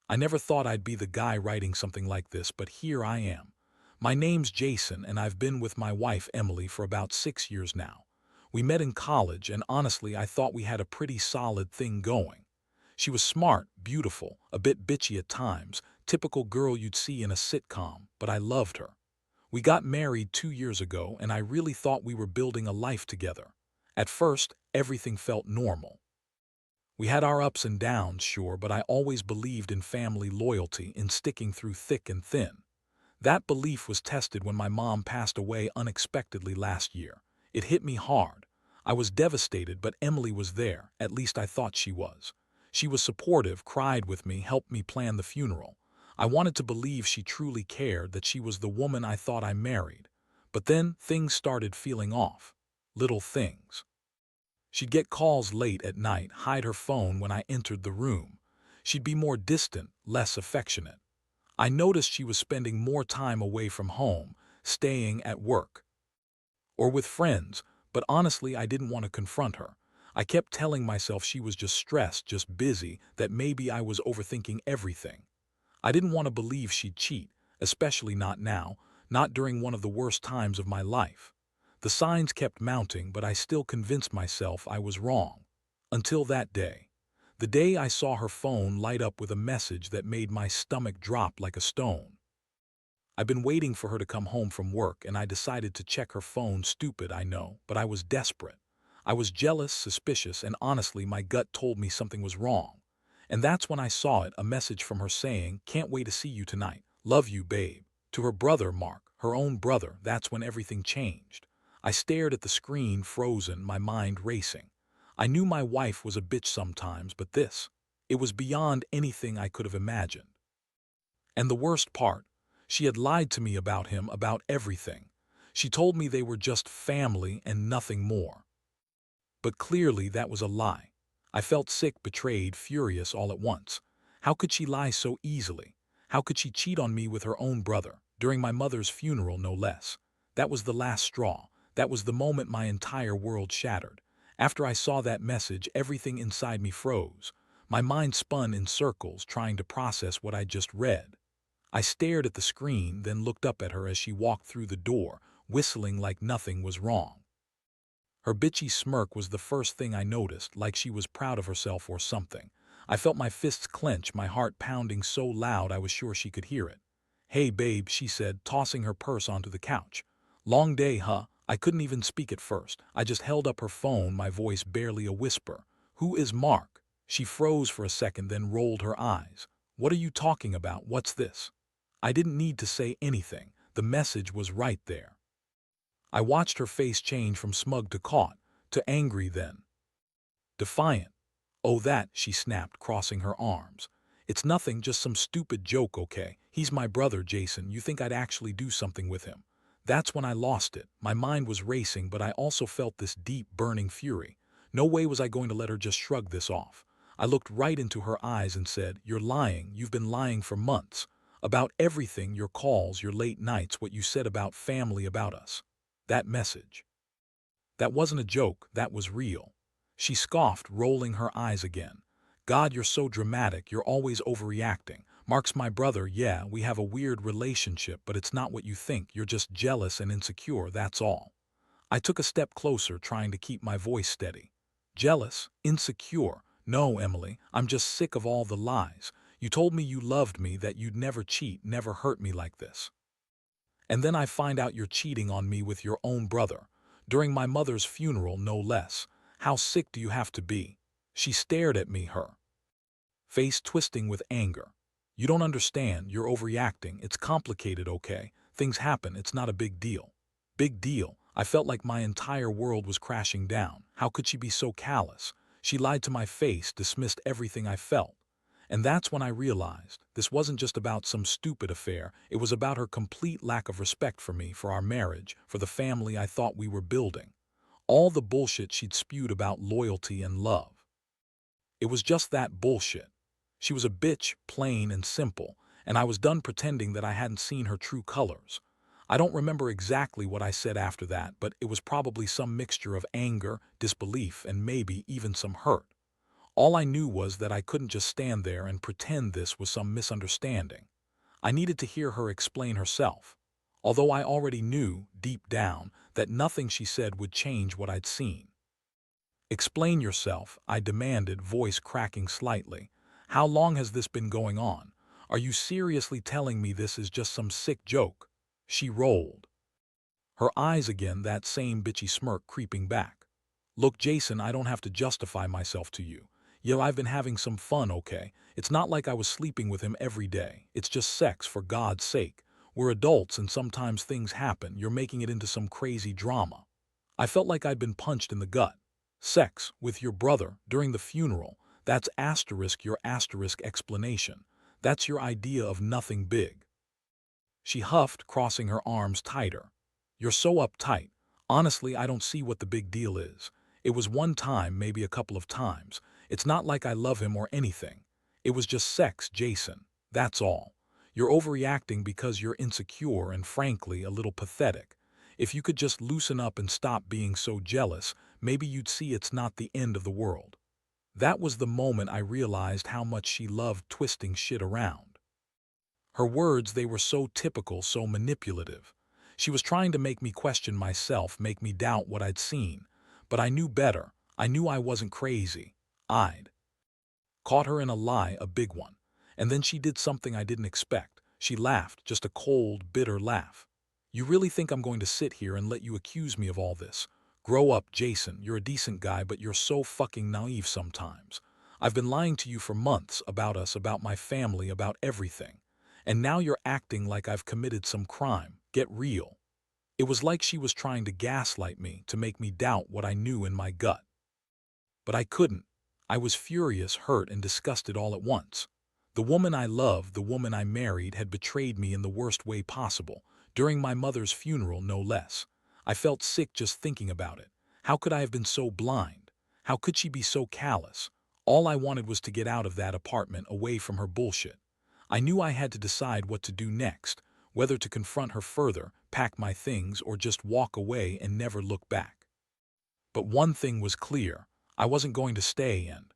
I never thought I'd be the guy writing something like this, but here I am. My name's Jason, and I've been with my wife Emily for about 6 years now. We met in college, and honestly, I thought we had a pretty solid thing going. She was smart, beautiful, a bit bitchy at times, typical girl you'd see in a sitcom, but I loved her. We got married 2 years ago, and I really thought we were building a life together. At first, everything felt normal. We had our ups and downs, sure, but I always believed in family loyalty, in sticking through thick and thin. That belief was tested when my mom passed away unexpectedly last year. It hit me hard. I was devastated, but Emily was there, at least I thought she was. She was supportive, cried with me, helped me plan the funeral. I wanted to believe she truly cared, that she was the woman I thought I married. But then things started feeling off. Little things. She'd get calls late at night, hide her phone when I entered the room. She'd be more distant, less affectionate. I noticed she was spending more time away from home, staying at work, or with friends, but honestly I didn't want to confront her. I kept telling myself she was just stressed, just busy, that maybe I was overthinking everything. I didn't want to believe she'd cheat, especially not now, not during one of the worst times of my life. The signs kept mounting, but I still convinced myself I was wrong. Until that day. The day I saw her phone light up with a message that made my stomach drop like a stone. I've been waiting for her to come home from work, and I decided to check her phone. Stupid, I know, but I was desperate. I was jealous, suspicious, and honestly my gut told me something was wrong. And that's when I saw it, a message from her saying, "Can't wait to see you tonight. Love you, babe." To her brother, Mark, her own brother. That's when everything changed. I stared at the screen, frozen, my mind racing. I knew my wife was a bitch sometimes, but this, it was beyond anything I could have imagined. And the worst part, she had lied to me about him, about everything. She told me they were just family and nothing more. But clearly that was a lie. I felt sick, betrayed, furious all at once. How could she lie so easily? How could she cheat on me with her own brother, during my mother's funeral no less? That was the last straw. That was the moment my entire world shattered. After I saw that message, everything inside me froze. My mind spun in circles, trying to process what I'd just read. I stared at the screen, then looked up at her as she walked through the door, whistling like nothing was wrong. Her bitchy smirk was the first thing I noticed, like she was proud of herself or something. I felt my fists clench, my heart pounding so loud I was sure she could hear it. "Hey, babe," she said, tossing her purse onto the couch. "Long day, huh?" I couldn't even speak at first. I just held up her phone, my voice barely a whisper. "Who is Mark?" She froze for a second, then rolled her eyes. "What are you talking about? What's this?" I didn't need to say anything. The message was right there. I watched her face change from smug to caught, to angry, then defiant. "Oh, that," she snapped, crossing her arms. "It's nothing, just some stupid joke, okay? He's my brother, Jason. You think I'd actually do something with him?" That's when I lost it. My mind was racing, but I also felt this deep, burning fury. No way was I going to let her just shrug this off. I looked right into her eyes and said, "You're lying. You've been lying for months. About everything, your calls, your late nights, what you said about family, about us. That message. That wasn't a joke, that was real." She scoffed, rolling her eyes again. "God, you're so dramatic, you're always overreacting. Mark's my brother, yeah, we have a weird relationship, but it's not what you think. You're just jealous and insecure, that's all." I took a step closer, trying to keep my voice steady. "Jealous? Insecure? No, Emily, I'm just sick of all the lies. You told me you loved me, that you'd never cheat, never hurt me like this. And then I find out you're cheating on me with your own brother. During my mother's funeral, no less. How sick do you have to be?" She stared at me, her face twisting with anger. "You don't understand, you're overreacting. It's complicated, okay? Things happen, it's not a big deal." Big deal? I felt like my entire world was crashing down. How could she be so callous? She lied to my face, dismissed everything I felt. And that's when I realized this wasn't just about some stupid affair, it was about her complete lack of respect for me, for our marriage, for the family I thought we were building. All the bullshit she'd spewed about loyalty and love. It was just that bullshit. She was a bitch, plain and simple, and I was done pretending that I hadn't seen her true colors. I don't remember exactly what I said after that, but it was probably some mixture of anger, disbelief, and maybe even some hurt. All I knew was that I couldn't just stand there and pretend this was some misunderstanding. I needed to hear her explain herself, although I already knew, deep down, that nothing she said would change what I'd seen. "Explain yourself," I demanded, voice cracking slightly. "How long has this been going on? Are you seriously telling me this is just some sick joke?" She rolled her eyes again, that same bitchy smirk creeping back. "Look, Jason, I don't have to justify myself to you. Yeah, I've been having some fun, okay? It's not like I was sleeping with him every day. It's just sex, for God's sake. We're adults and sometimes things happen. You're making it into some crazy drama." I felt like I'd been punched in the gut. "Sex with your brother during the funeral, that's asterisk your asterisk explanation. That's your idea of nothing big." She huffed, crossing her arms tighter. "You're so uptight. Honestly, I don't see what the big deal is. It was one time, maybe a couple of times. It's not like I love him or anything. It was just sex, Jason. That's all. You're overreacting because you're insecure and, frankly, a little pathetic. If you could just loosen up and stop being so jealous, maybe you'd see it's not the end of the world." That was the moment I realized how much she loved twisting shit around. Her words, they were so typical, so manipulative. She was trying to make me question myself, make me doubt what I'd seen. But I knew better. I knew I wasn't crazy. I'd caught her in a lie, a big one. And then she did something I didn't expect. She laughed, just a cold, bitter laugh. "You really think I'm going to sit here and let you accuse me of all this? Grow up, Jason. You're a decent guy, but you're so fucking naive sometimes. I've been lying to you for months about us, about my family, about everything. And now you're acting like I've committed some crime. Get real." It was like she was trying to gaslight me, to make me doubt what I knew in my gut. But I couldn't. I was furious, hurt, and disgusted all at once. The woman I loved, the woman I married, had betrayed me in the worst way possible, during my mother's funeral, no less. I felt sick just thinking about it. How could I have been so blind? How could she be so callous? All I wanted was to get out of that apartment, away from her bullshit. I knew I had to decide what to do next, whether to confront her further, pack my things, or just walk away and never look back. But one thing was clear. I wasn't going to stay and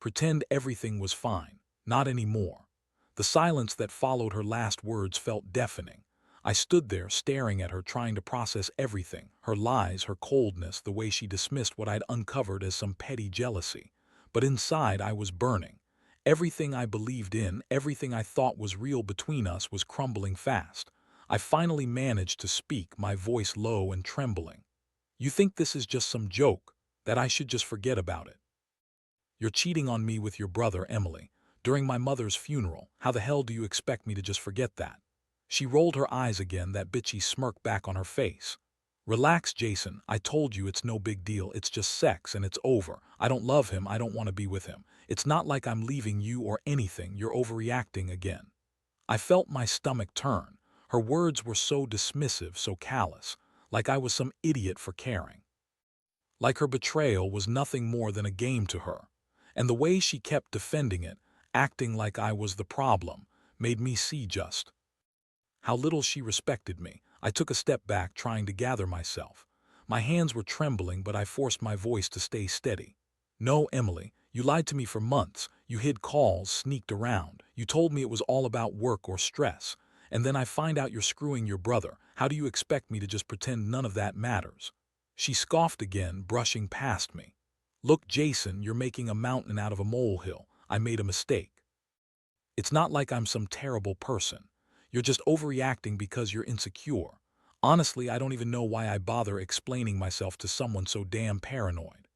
pretend everything was fine. Not anymore. The silence that followed her last words felt deafening. I stood there, staring at her, trying to process everything. Her lies, her coldness, the way she dismissed what I'd uncovered as some petty jealousy. But inside I was burning. Everything I believed in, everything I thought was real between us, was crumbling fast. I finally managed to speak, my voice low and trembling. "You think this is just some joke, that I should just forget about it? You're cheating on me with your brother, Emily, during my mother's funeral. How the hell do you expect me to just forget that?" She rolled her eyes again, that bitchy smirk back on her face. "Relax, Jason. I told you it's no big deal. It's just sex and it's over. I don't love him. I don't want to be with him. It's not like I'm leaving you or anything. You're overreacting again." I felt my stomach turn. Her words were so dismissive, so callous, like I was some idiot for caring. Like her betrayal was nothing more than a game to her. And the way she kept defending it, acting like I was the problem, made me see just how little she respected me. I took a step back, trying to gather myself. My hands were trembling, but I forced my voice to stay steady. "No, Emily, you lied to me for months. You hid calls, sneaked around. You told me it was all about work or stress. And then I find out you're screwing your brother. How do you expect me to just pretend none of that matters?" She scoffed again, brushing past me. "Look, Jason, you're making a mountain out of a molehill. I made a mistake. It's not like I'm some terrible person. You're just overreacting because you're insecure. Honestly, I don't even know why I bother explaining myself to someone so damn paranoid."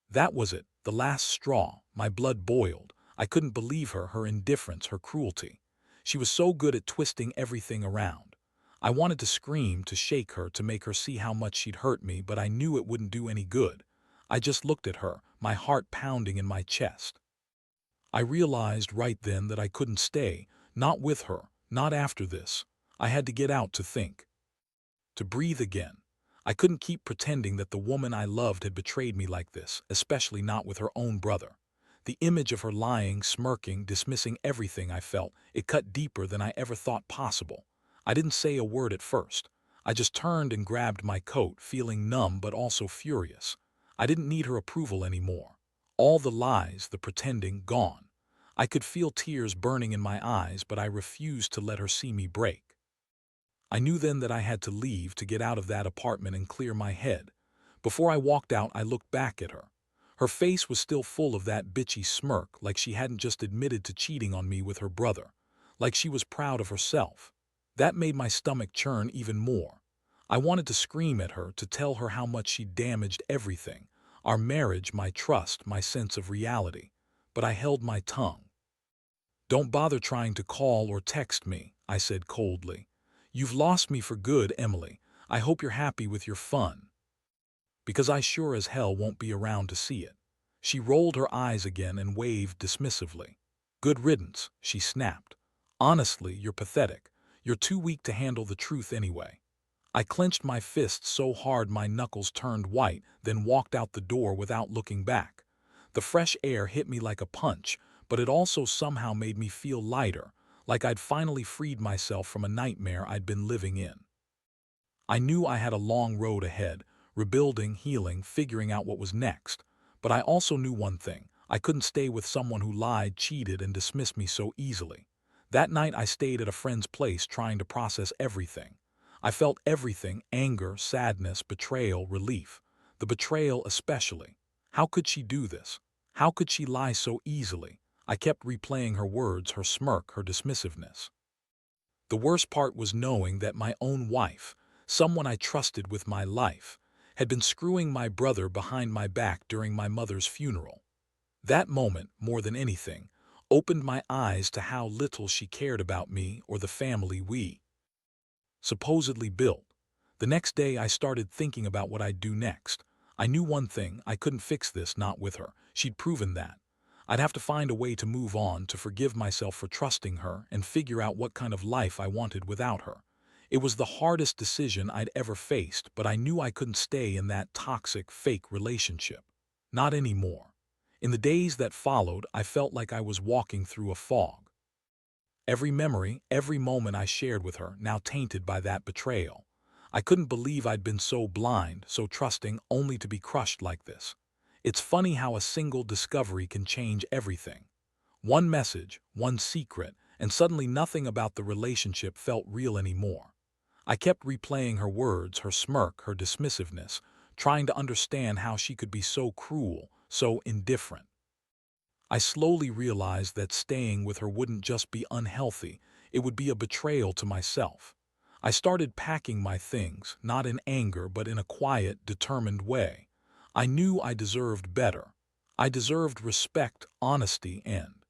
That was it, the last straw. My blood boiled. I couldn't believe her indifference, her cruelty. She was so good at twisting everything around. I wanted to scream, to shake her, to make her see how much she'd hurt me, but I knew it wouldn't do any good. I just looked at her, my heart pounding in my chest. I realized right then that I couldn't stay, not with her, not after this. I had to get out, to think, to breathe again. I couldn't keep pretending that the woman I loved had betrayed me like this, especially not with her own brother. The image of her lying, smirking, dismissing everything I felt, it cut deeper than I ever thought possible. I didn't say a word at first. I just turned and grabbed my coat, feeling numb but also furious. I didn't need her approval anymore. All the lies, the pretending, gone. I could feel tears burning in my eyes, but I refused to let her see me break. I knew then that I had to leave, to get out of that apartment and clear my head. Before I walked out, I looked back at her. Her face was still full of that bitchy smirk, like she hadn't just admitted to cheating on me with her brother, like she was proud of herself. That made my stomach churn even more. I wanted to scream at her, to tell her how much she'd damaged everything, our marriage, my trust, my sense of reality. But I held my tongue. "Don't bother trying to call or text me," I said coldly. "You've lost me for good, Emily. I hope you're happy with your fun. Because I sure as hell won't be around to see it." She rolled her eyes again and waved dismissively. "Good riddance," she snapped. "Honestly, you're pathetic. You're too weak to handle the truth anyway." I clenched my fists so hard my knuckles turned white, then walked out the door without looking back. The fresh air hit me like a punch, but it also somehow made me feel lighter, like I'd finally freed myself from a nightmare I'd been living in. I knew I had a long road ahead, rebuilding, healing, figuring out what was next. But I also knew one thing: I couldn't stay with someone who lied, cheated, and dismissed me so easily. That night I stayed at a friend's place trying to process everything. I felt everything: anger, sadness, betrayal, relief. The betrayal especially. How could she do this? How could she lie so easily? I kept replaying her words, her smirk, her dismissiveness. The worst part was knowing that my own wife, someone I trusted with my life, had been screwing my brother behind my back during my mother's funeral. That moment, more than anything, opened my eyes to how little she cared about me or the family we supposedly built. The next day I started thinking about what I'd do next. I knew one thing: I couldn't fix this, not with her. She'd proven that. I'd have to find a way to move on, to forgive myself for trusting her, and figure out what kind of life I wanted without her. It was the hardest decision I'd ever faced, but I knew I couldn't stay in that toxic, fake relationship. Not anymore. In the days that followed, I felt like I was walking through a fog. Every memory, every moment I shared with her, now tainted by that betrayal. I couldn't believe I'd been so blind, so trusting, only to be crushed like this. It's funny how a single discovery can change everything. One message, one secret, and suddenly nothing about the relationship felt real anymore. I kept replaying her words, her smirk, her dismissiveness, trying to understand how she could be so cruel, so indifferent. I slowly realized that staying with her wouldn't just be unhealthy, it would be a betrayal to myself. I started packing my things, not in anger but in a quiet, determined way. I knew I deserved better. I deserved respect, honesty, and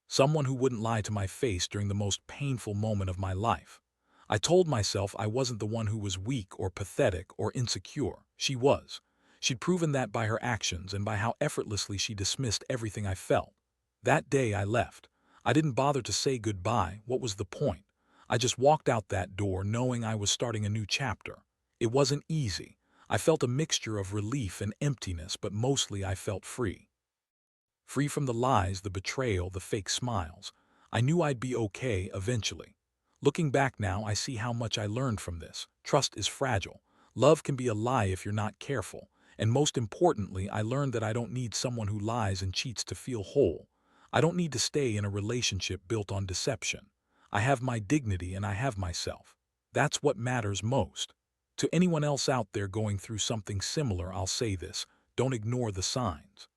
someone who wouldn't lie to my face during the most painful moment of my life. I told myself I wasn't the one who was weak or pathetic or insecure. She was. She'd proven that by her actions and by how effortlessly she dismissed everything I felt. That day I left. I didn't bother to say goodbye. What was the point? I just walked out that door knowing I was starting a new chapter. It wasn't easy. I felt a mixture of relief and emptiness, but mostly I felt free. Free from the lies, the betrayal, the fake smiles. I knew I'd be okay eventually. Looking back now, I see how much I learned from this. Trust is fragile. Love can be a lie if you're not careful. And most importantly, I learned that I don't need someone who lies and cheats to feel whole. I don't need to stay in a relationship built on deception. I have my dignity and I have myself. That's what matters most. To anyone else out there going through something similar, I'll say this: don't ignore the signs.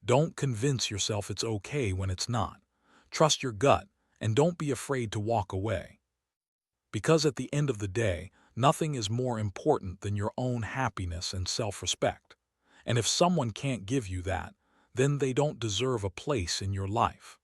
Don't convince yourself it's okay when it's not. Trust your gut, and don't be afraid to walk away. Because at the end of the day, nothing is more important than your own happiness and self-respect. And if someone can't give you that, then they don't deserve a place in your life.